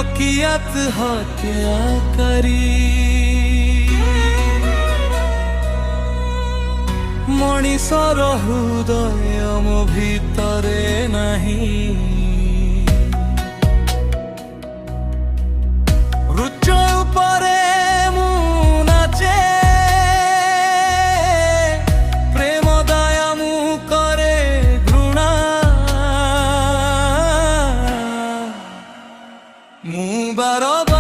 प्रकियात हत्या करी मଣିଷର ହୃଦୟ ମୋ ଭିତରେ ନାହିଁ। ରୁଚ ଉପରେ ମୁଁ ନାଚେ, ପ୍ରେମ ଦୟା ମୁଁ କରେ ଘୃଣା। ମୁଁ ବାରବାର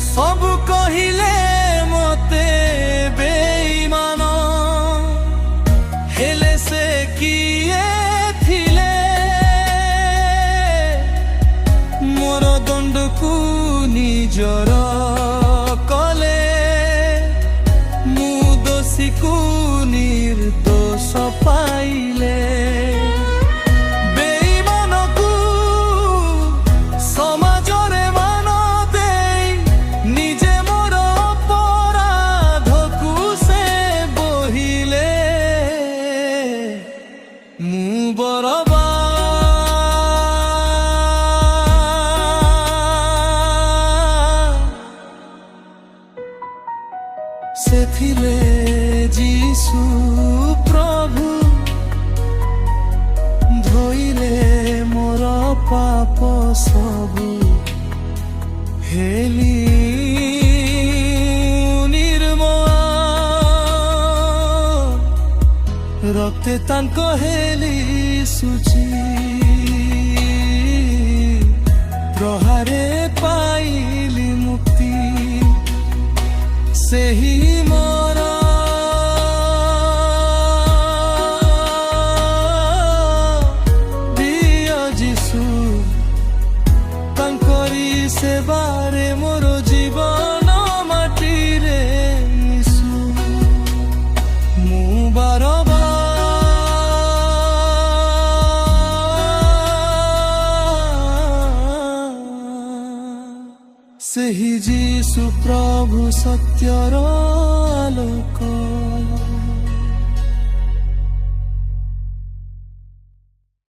ସବୁ କହିଲେ ମତେ ବେଇମାନ, ହେଲେ ସେ କିଏ ଥିଲେ ମୋର ଦଣ୍ଡକୁ ନିଜର କଲେ। ମୁଁ ଦୋଷୀକୁ ନିର୍ଦୋଷ ପାଇଲେ। ସେଥିରେ ଯୀଶୁ ପ୍ରଭୁ ଧୋଇଲେ ମୋର ପାପ ସବୁ, ହେଲି ନିର୍ମଳ। ରକ୍ତେ ତାଙ୍କ ହେଲି ଶୁଚି, ପ୍ରହାରେ ପାଇଲି ମୁକ୍ତି। ସେହି ମୋର ପ୍ରିୟ ଯୀଶୁ, ତାଙ୍କରି ସେବାରେ ମୋର ଜୀବନ ମାଟିରେ ମିଶୁ। ମୁଁ ବାରବାର ସେହି ଯୀଶୁ ପ୍ରଭୁ ସତ୍ୟର ଆଲୋକ।